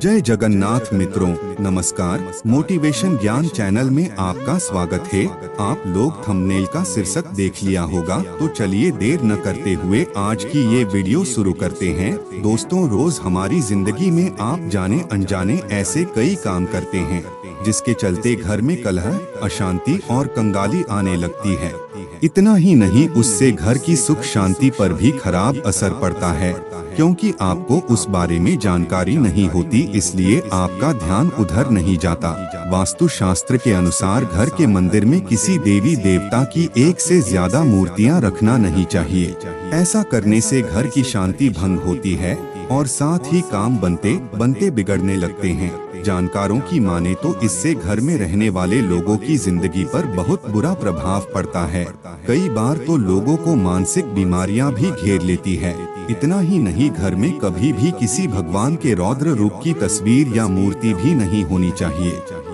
जय जगन्नाथ मित्रों, नमस्कार। मोटिवेशन ज्ञान चैनल में आपका स्वागत है। आप लोग थंबनेल का शीर्षक देख लिया होगा, तो चलिए देर न करते हुए आज की ये वीडियो शुरू करते हैं। दोस्तों, रोज हमारी जिंदगी में आप जाने अनजाने ऐसे कई काम करते हैं जिसके चलते घर में कलह, अशांति और कंगाली आने लगती है। इतना ही नहीं, उससे घर की सुख शांति पर भी खराब असर पड़ता है, क्योंकि आपको उस बारे में जानकारी नहीं होती, इसलिए आपका ध्यान उधर नहीं जाता। वास्तु शास्त्र के अनुसार घर के मंदिर में किसी देवी देवता की एक से ज्यादा मूर्तियां रखना नहीं चाहिए। ऐसा करने से घर की शांति भंग होती है और साथ ही काम बनते बनते बिगड़ने लगते हैं। जानकारों की माने तो इससे घर में रहने वाले लोगों की जिंदगी पर बहुत बुरा प्रभाव पड़ता है। कई बार तो लोगों को मानसिक बीमारियां भी घेर लेती है। इतना ही नहीं, घर में कभी भी किसी भगवान के रौद्र रूप की तस्वीर या मूर्ति भी नहीं होनी चाहिए।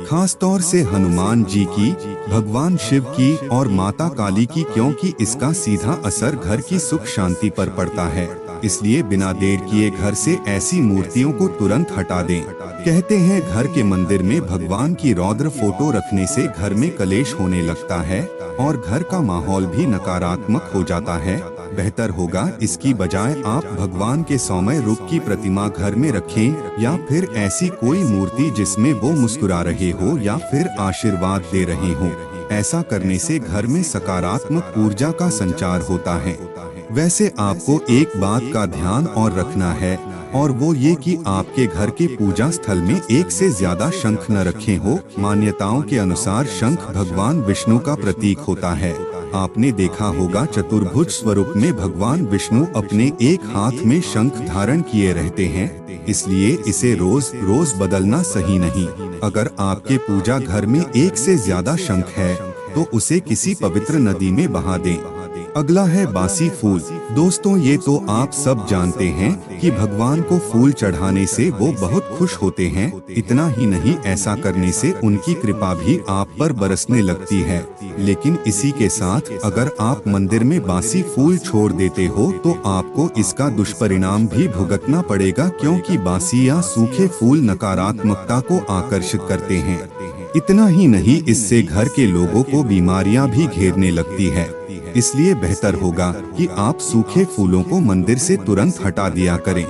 खास तौर से हनुमान जी की, भगवान शिव की और माता काली की, क्योंकि इसका सीधा असर घर की सुख शांति पर पड़ता है। इसलिए बिना देर किए घर से ऐसी मूर्तियों को तुरंत हटा दें। कहते हैं घर के मंदिर में भगवान की रौद्र फोटो रखने से घर में कलेश होने लगता है और घर का माहौल भी नकारात्मक हो जाता है। बेहतर होगा इसकी बजाय आप भगवान के सौम्य रूप की प्रतिमा घर में रखें, या फिर ऐसी कोई मूर्ति जिसमें वो मुस्कुरा रहे हो या फिर आशीर्वाद दे रहे हो। ऐसा करने से घर में सकारात्मक ऊर्जा का संचार होता है। वैसे आपको एक बात का ध्यान और रखना है, और वो ये कि आपके घर के पूजा स्थल में एक से ज्यादा शंख न रखे हो। मान्यताओं के अनुसार शंख भगवान विष्णु का प्रतीक होता है। आपने देखा होगा, चतुर्भुज स्वरूप में भगवान विष्णु अपने एक हाथ में शंख धारण किए रहते हैं, इसलिए इसे रोज रोज बदलना सही नहीं। अगर आपके पूजा घर में एक से ज्यादा शंख है तो उसे किसी पवित्र नदी में बहा दें। अगला है बासी फूल। दोस्तों, ये तो आप सब जानते हैं कि भगवान को फूल चढ़ाने से वो बहुत खुश होते हैं। इतना ही नहीं, ऐसा करने से उनकी कृपा भी आप पर बरसने लगती है। लेकिन इसी के साथ अगर आप मंदिर में बासी फूल छोड़ देते हो तो आपको इसका दुष्परिणाम भी भुगतना पड़ेगा, क्योंकि बासी या सूखे फूल नकारात्मकता को आकर्षित करते हैं। इतना ही नहीं, इससे घर के लोगों को बीमारियां भी घेरने लगती है। इसलिए बेहतर होगा कि आप सूखे फूलों को मंदिर से तुरंत हटा दिया करें।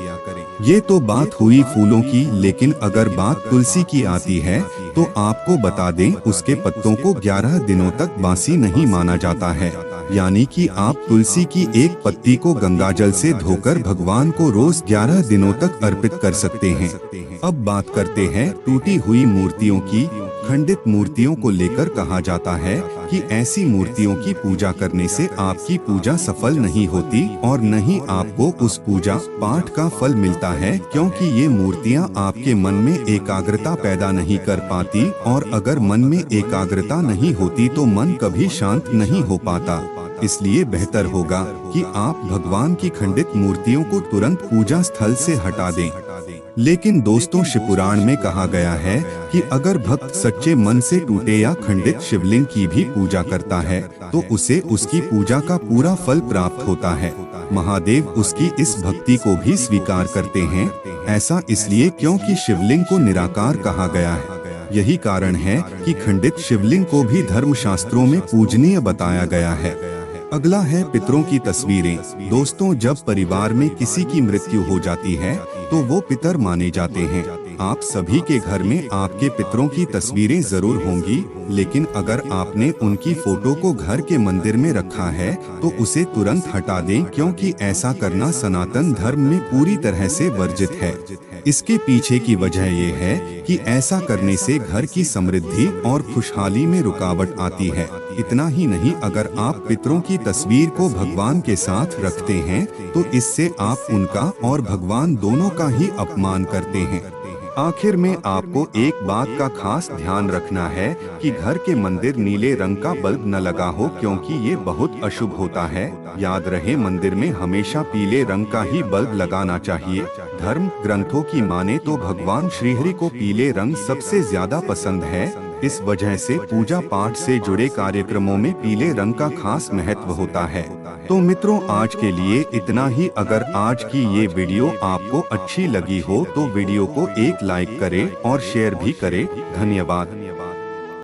ये तो बात हुई फूलों की, लेकिन अगर बात तुलसी की आती है तो आपको बता दें, उसके पत्तों को 11 दिनों तक बासी नहीं माना जाता है। यानी कि आप तुलसी की एक पत्ती को गंगाजल से धोकर भगवान को रोज 11 दिनों तक अर्पित कर सकते हैं। अब बात करते हैं टूटी हुई मूर्तियों की। खंडित मूर्तियों को लेकर कहा जाता है कि ऐसी मूर्तियों की पूजा करने से आपकी पूजा सफल नहीं होती और न ही आपको उस पूजा पाठ का फल मिलता है, क्योंकि ये मूर्तियां आपके मन में एकाग्रता पैदा नहीं कर पाती, और अगर मन में एकाग्रता नहीं होती तो मन कभी शांत नहीं हो पाता। इसलिए बेहतर होगा कि आप भगवान की खंडित मूर्तियों को तुरंत पूजा स्थल से हटा दें। लेकिन दोस्तों, शिवपुराण में कहा गया है कि अगर भक्त सच्चे मन से टूटे या खंडित शिवलिंग की भी पूजा करता है तो उसे उसकी पूजा का पूरा फल प्राप्त होता है। महादेव उसकी इस भक्ति को भी स्वीकार करते हैं। ऐसा इसलिए क्योंकि शिवलिंग को निराकार कहा गया है। यही कारण है कि खंडित शिवलिंग को भी धर्मशास्त्रों में पूजनीय बताया गया है। अगला है पितरों की तस्वीरें। दोस्तों, जब परिवार में किसी की मृत्यु हो जाती है तो वो पितर माने जाते हैं। आप सभी के घर में आपके पितरों की तस्वीरें जरूर होंगी, लेकिन अगर आपने उनकी फोटो को घर के मंदिर में रखा है तो उसे तुरंत हटा दें, क्योंकि ऐसा करना सनातन धर्म में पूरी तरह से वर्जित है। इसके पीछे की वजह ये है कि ऐसा करने से घर की समृद्धि और खुशहाली में रुकावट आती है। इतना ही नहीं, अगर आप पितरों की तस्वीर को भगवान के साथ रखते हैं तो इससे आप उनका और भगवान दोनों का ही अपमान करते हैं। आखिर में आपको एक बात का खास ध्यान रखना है कि घर के मंदिर नीले रंग का बल्ब न लगा हो, क्योंकि ये बहुत अशुभ होता है। याद रहे, मंदिर में हमेशा पीले रंग का ही बल्ब लगाना चाहिए। धर्म ग्रंथों की माने तो भगवान श्रीहरि को पीले रंग सबसे ज्यादा पसंद है। इस वजह से पूजा पाठ से जुड़े कार्यक्रमों में पीले रंग का खास महत्व होता है। तो मित्रों, आज के लिए इतना ही। अगर आज की ये वीडियो आपको अच्छी लगी हो तो वीडियो को एक लाइक करें और शेयर भी करें। धन्यवाद।